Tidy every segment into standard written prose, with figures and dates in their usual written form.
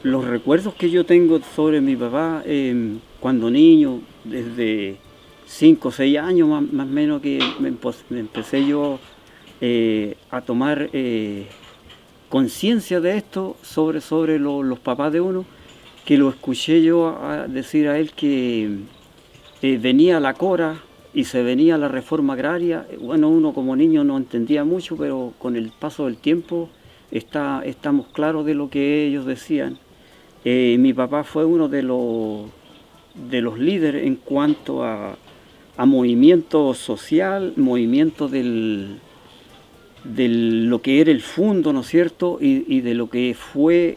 los recuerdos que yo tengo sobre mi papá, cuando niño, desde 5 o 6 años más o menos, que me empecé yo a tomar conciencia de esto sobre los papás de uno, que lo escuché yo a decir a él que venía la Cora y se venía la reforma agraria. Bueno, uno como niño no entendía mucho, pero con el paso del tiempo estamos claros de lo que ellos decían. Mi papá fue uno de los líderes en cuanto a movimiento social, movimiento de lo que era el fondo, ¿no es cierto? Y de lo que fue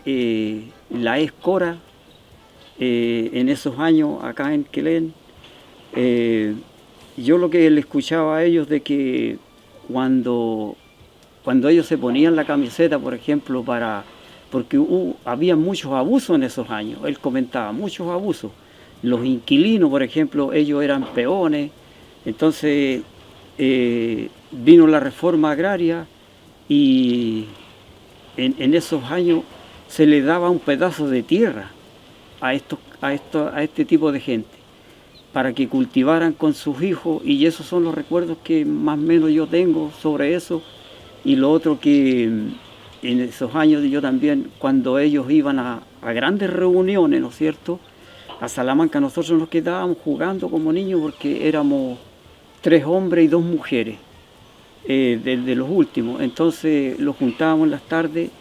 la Escora en esos años acá en Quilén. Yo lo que le escuchaba a ellos de que cuando ellos se ponían la camiseta, por ejemplo, porque había muchos abusos en esos años, él comentaba, muchos abusos. Los inquilinos, por ejemplo, ellos eran peones, entonces vino la reforma agraria y en esos años se le daba un pedazo de tierra a este tipo de gente para que cultivaran con sus hijos, y esos son los recuerdos que más o menos yo tengo sobre eso. Y lo otro, que en esos años yo también, cuando ellos iban a grandes reuniones, ¿no es cierto?, a Salamanca, nosotros nos quedábamos jugando como niños porque éramos 3 hombres y 2 mujeres, de los últimos. Entonces los juntábamos en las tardes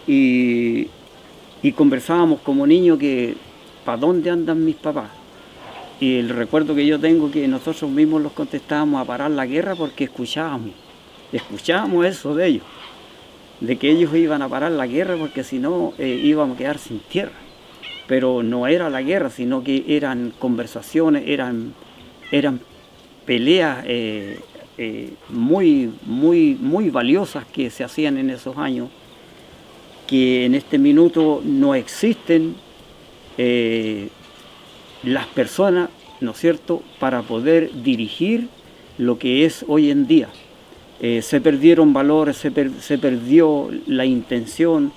y conversábamos como niños que ¿para dónde andan mis papás? Y el recuerdo que yo tengo, que nosotros mismos los contestábamos a parar la guerra, porque escuchábamos eso de ellos, de que ellos iban a parar la guerra porque si no íbamos a quedar sin tierra. Pero no era la guerra, sino que eran conversaciones, eran peleas muy valiosas que se hacían en esos años, que en este minuto no existen las personas, ¿no es cierto?, para poder dirigir lo que es hoy en día. Se perdieron valores, se perdió la intención,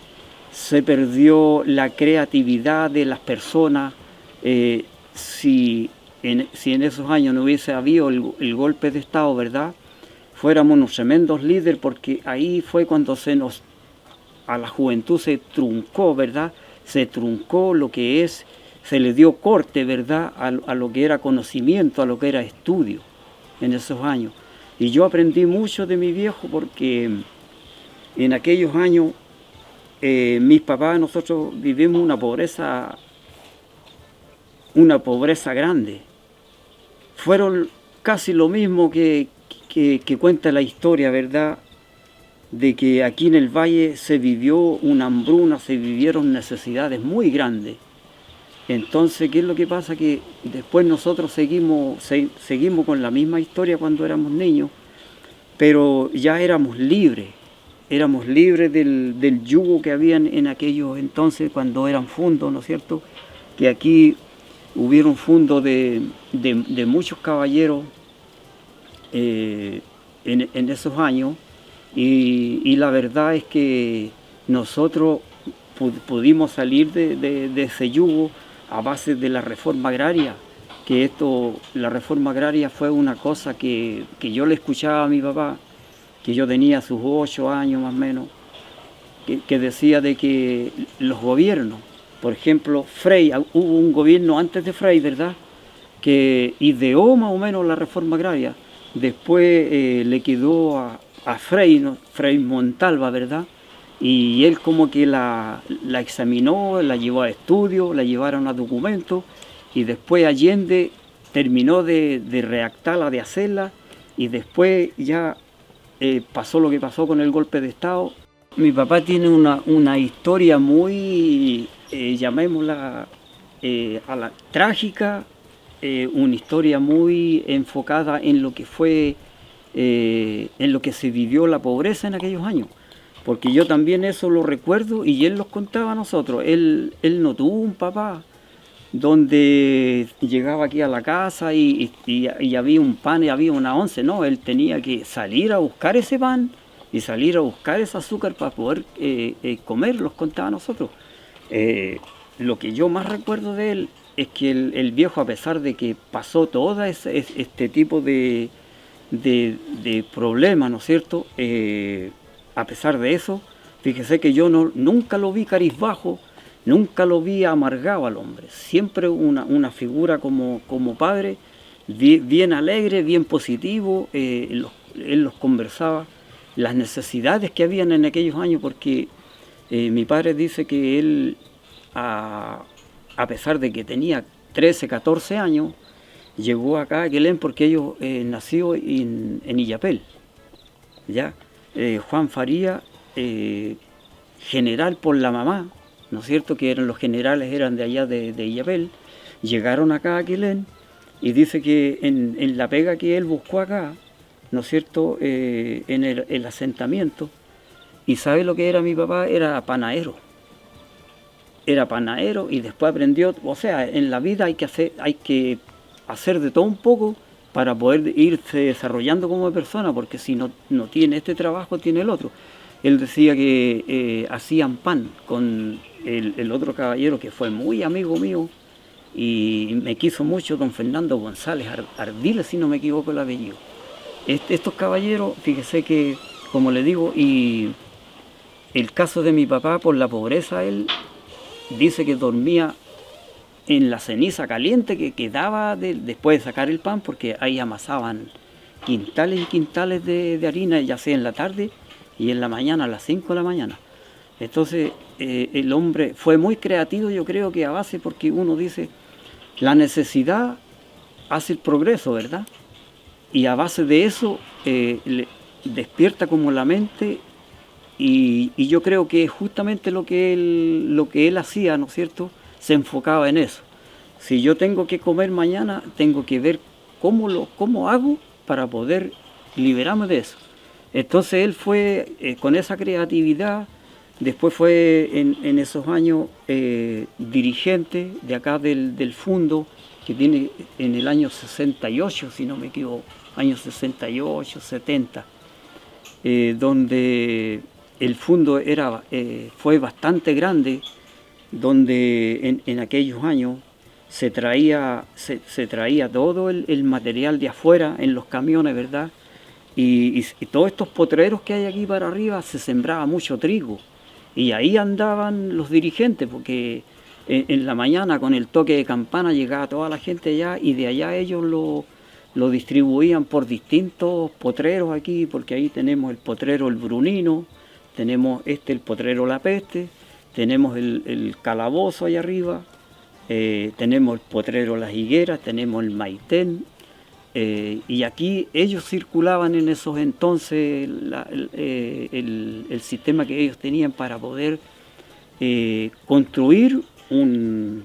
se perdió la creatividad de las personas. Si en esos años no hubiese habido el golpe de Estado, ¿verdad?, fuéramos unos tremendos líderes, porque ahí fue cuando a la juventud se truncó, ¿verdad?, se truncó lo que es, se le dio corte, ¿verdad?, a lo que era conocimiento, a lo que era estudio en esos años. Y yo aprendí mucho de mi viejo, porque en aquellos años mis papás, nosotros vivimos una pobreza grande. Fueron casi lo mismo que cuenta la historia, ¿verdad?, de que aquí en el valle se vivió una hambruna, se vivieron necesidades muy grandes. Entonces, ¿qué es lo que pasa? Que después nosotros seguimos con la misma historia cuando éramos niños, pero ya éramos libres del yugo que habían en aquellos entonces, cuando eran fundos, ¿no es cierto?, que aquí hubieron fundos de muchos caballeros en esos años, y la verdad es que nosotros pudimos salir de ese yugo a base de la reforma agraria, que la reforma agraria fue una cosa que yo le escuchaba a mi papá, que yo tenía sus 8 años más o menos, que decía de que los gobiernos, por ejemplo, Frei, hubo un gobierno antes de Frei, ¿verdad?, que ideó más o menos la reforma agraria. Después le quedó a Frei, ¿no?, Frei Montalva, ¿verdad?, y él como que la examinó, la llevó a estudio, la llevaron a documentos, y después Allende terminó de redactarla, de hacerla, y después ya pasó lo que pasó con el golpe de Estado. Mi papá tiene una historia muy, llamémosla, a la trágica, una historia muy enfocada en lo que fue, en lo que se vivió la pobreza en aquellos años. Porque yo también eso lo recuerdo, y él los contaba a nosotros. Él no tuvo un papá donde llegaba aquí a la casa y había un pan y había una once. No, él tenía que salir a buscar ese pan y salir a buscar ese azúcar para poder comer, los contaba a nosotros. Lo que yo más recuerdo de él es que el viejo, a pesar de que pasó todo este tipo de problemas, ¿no es cierto? A pesar de eso, fíjese que yo nunca lo vi cabizbajo, nunca lo vi amargado al hombre. Siempre una figura como padre, bien alegre, bien positivo. Él los conversaba, las necesidades que habían en aquellos años, porque mi padre dice que él, a pesar de que tenía 13, 14 años, llegó acá a Quelén porque ellos nació en Illapel, ¿ya? Juan Faría, general por la mamá, ¿no es cierto? Que eran los generales, eran de allá de Illapel, llegaron acá a Quelén y dice que en la pega que él buscó acá, ¿no es cierto? En el asentamiento, y sabe lo que era mi papá, era panadero y después aprendió, o sea, en la vida hay que hacer de todo un poco para poder irse desarrollando como persona, porque si no tiene este trabajo, tiene el otro. Él decía que hacían pan con el otro caballero que fue muy amigo mío y me quiso mucho, don Fernando González Ardiles, si no me equivoco el apellido. Estos caballeros, fíjese que, como le digo, y el caso de mi papá, por la pobreza, él dice que dormía en la ceniza caliente que quedaba después de sacar el pan, porque ahí amasaban quintales y quintales de harina, ya sea en la tarde y en la mañana, a las 5 de la mañana. Entonces el hombre fue muy creativo, yo creo que a base, porque uno dice, la necesidad hace el progreso, ¿verdad? Y a base de eso despierta como la mente, y yo creo que justamente lo que él hacía, ¿no es cierto?, se enfocaba en eso. Si yo tengo que comer mañana, tengo que ver cómo hago para poder liberarme de eso. Entonces él fue con esa creatividad, después fue en esos años dirigente de acá del Fundo, que tiene en el año 68, si no me equivoco, años 68, 70, donde el Fundo fue bastante grande, donde en aquellos años se traía todo el material de afuera en los camiones, ¿verdad? Y todos estos potreros que hay aquí para arriba se sembraba mucho trigo. Y ahí andaban los dirigentes, porque en la mañana con el toque de campana llegaba toda la gente allá, y de allá ellos lo distribuían por distintos potreros aquí, porque ahí tenemos el potrero El Brunino, tenemos el potrero La Peste, tenemos el Calabozo allá arriba, tenemos el potrero Las Higueras, tenemos el Maitén, y aquí ellos circulaban en esos entonces el sistema que ellos tenían para poder construir un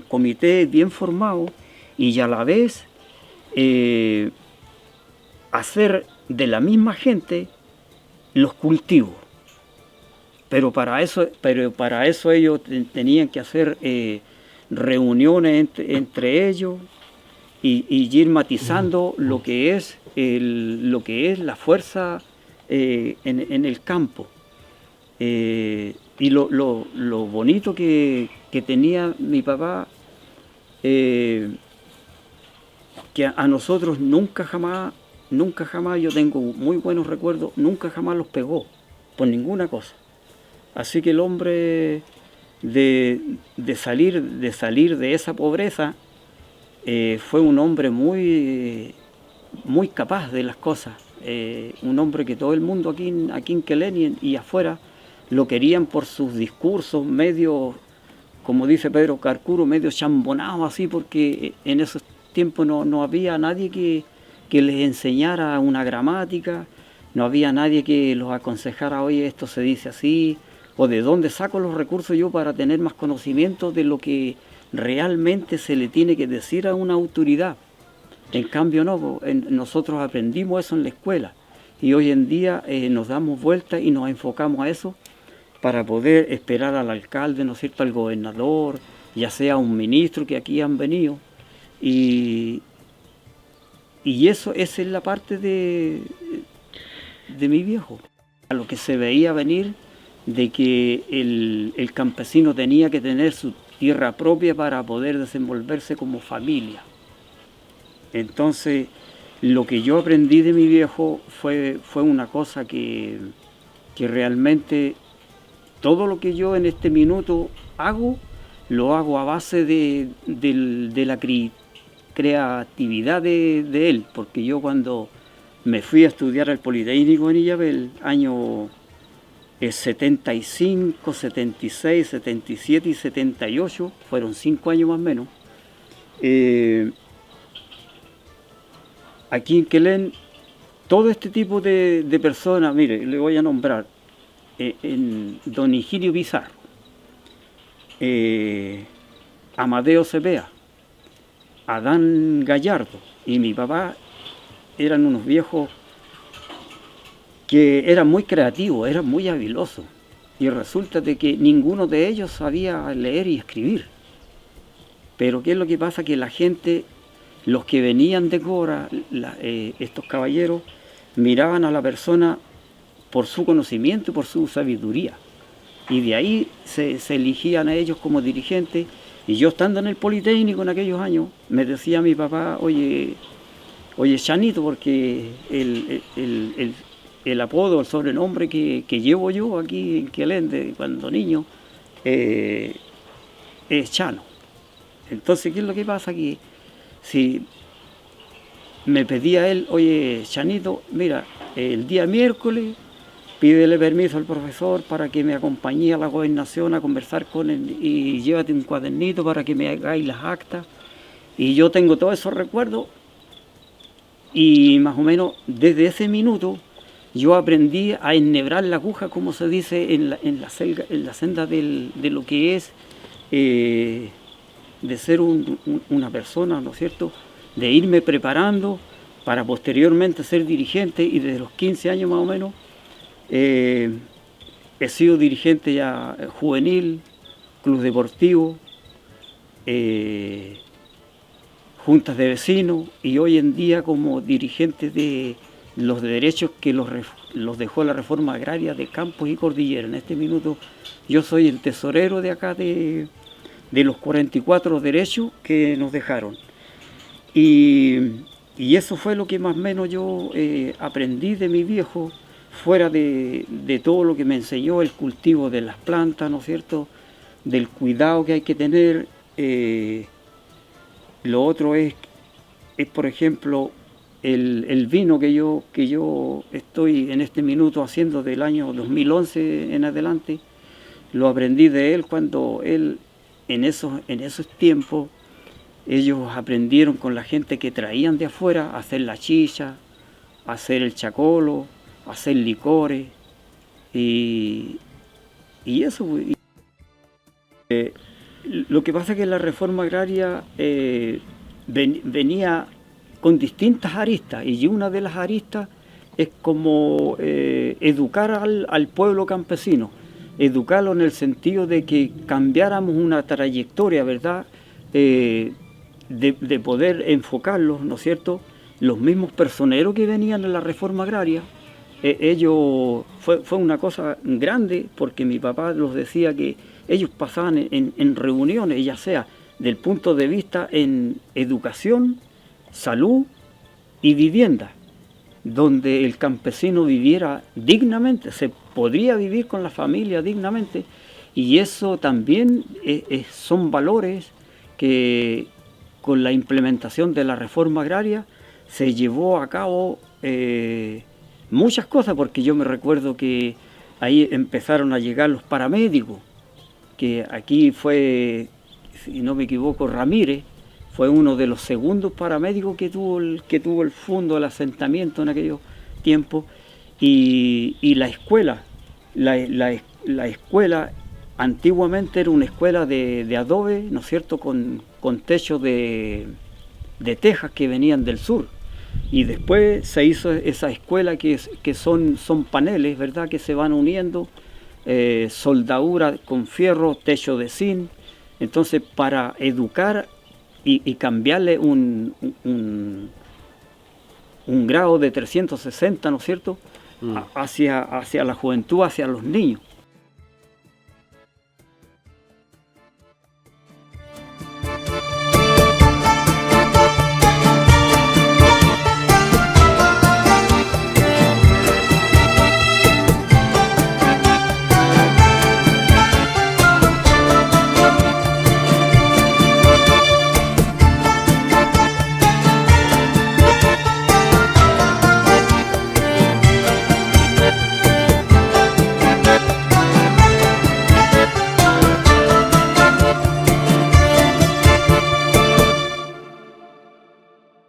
comité bien formado y a la vez hacer de la misma gente los cultivos. Pero para eso ellos tenían que hacer reuniones entre ellos y ir matizando lo que es la fuerza en el campo. Y lo bonito que tenía mi papá, que a nosotros nunca jamás, yo tengo muy buenos recuerdos, nunca jamás los pegó por ninguna cosa. Así que el hombre de salir de esa pobreza fue un hombre muy capaz de las cosas, un hombre que todo el mundo aquí en Quelén y afuera lo querían por sus discursos medio, como dice Pedro Carcuro, medio chambonados así, porque en esos tiempos no había nadie que les enseñara una gramática, no había nadie que los aconsejara, oye, esto se dice así, o de dónde saco los recursos yo para tener más conocimiento de lo que realmente se le tiene que decir a una autoridad. En cambio no, nosotros aprendimos eso en la escuela y hoy en día nos damos vuelta y nos enfocamos a eso para poder esperar al alcalde, ¿no es cierto?, al gobernador, ya sea un ministro que aquí han venido, y esa es la parte de mi viejo. A lo que se veía venir de que el campesino tenía que tener su tierra propia para poder desenvolverse como familia. Entonces, lo que yo aprendí de mi viejo fue una cosa que realmente todo lo que yo en este minuto hago, lo hago a base de la creatividad de él, porque yo cuando me fui a estudiar al Politécnico en Illapel, año 75, 76, 77 y 78, fueron 5 años más o menos, aquí en Quelén, todo este tipo de personas, mire, le voy a nombrar, en don Higinio Pizarro, Amadeo Cepeda, Adán Gallardo y mi papá eran unos viejos que eran muy creativos, eran muy habilosos. Y resulta de que ninguno de ellos sabía leer y escribir. Pero ¿qué es lo que pasa? Que la gente, los que venían de Cora, estos caballeros, miraban a la persona por su conocimiento y por su sabiduría. Y de ahí se elegían a ellos como dirigentes. Y yo estando en el Politécnico en aquellos años, me decía mi papá, oye Chanito, porque el apodo, el sobrenombre que llevo yo aquí en Quelén cuando niño, es Chano. Entonces, ¿qué es lo que pasa? Que si me pedía él, oye Chanito, mira, el día miércoles pídele permiso al profesor para que me acompañe a la gobernación a conversar con él y llévate un cuadernito para que me hagáis las actas. Y yo tengo todos esos recuerdos y más o menos desde ese minuto yo aprendí a ennebrar la aguja, como se dice en la senda de lo que es de ser una persona, ¿no es cierto?, de irme preparando para posteriormente ser dirigente, y desde los 15 años más o menos he sido dirigente ya juvenil, club deportivo, juntas de vecinos, y hoy en día como dirigente de los derechos que los dejó la reforma agraria de Campos y Cordillera. En este minuto yo soy el tesorero de acá de los 44 derechos que nos dejaron. Y eso fue lo que más o menos yo aprendí de mi viejo, fuera de todo lo que me enseñó el cultivo de las plantas, ¿no es cierto?, del cuidado que hay que tener. Lo otro es por ejemplo, el vino que yo estoy en este minuto haciendo del año 2011 en adelante, lo aprendí de él cuando él, en esos tiempos, ellos aprendieron con la gente que traían de afuera a hacer la chicha, a hacer el chacolo, a hacer licores, y eso. Lo que pasa es que la reforma agraria venía con distintas aristas, y una de las aristas es como educar al pueblo campesino, educarlo en el sentido de que cambiáramos una trayectoria, ¿verdad?, de poder enfocarlos, ¿no es cierto?, los mismos personeros que venían de la reforma agraria. Ellos, fue una cosa grande, porque mi papá los decía que ellos pasaban en reuniones, ya sea del punto de vista en educación, salud y vivienda, donde el campesino viviera dignamente, se podría vivir con la familia dignamente, y eso también son valores que con la implementación de la reforma agraria se llevó a cabo muchas cosas, porque yo me recuerdo que ahí empezaron a llegar los paramédicos, que aquí fue, si no me equivoco, Ramírez, fue uno de los segundos paramédicos que tuvo el fondo del asentamiento en aquellos tiempos, y la escuela, la escuela antiguamente era una escuela de adobe, ¿no es cierto?, con techo de tejas que venían del sur, y después se hizo esa escuela que son paneles, ¿verdad?, que se van uniendo, soldadura con fierro, techo de zinc. Entonces, para educar y cambiarle un grado de 360, ¿no es cierto?, hacia la juventud, hacia los niños.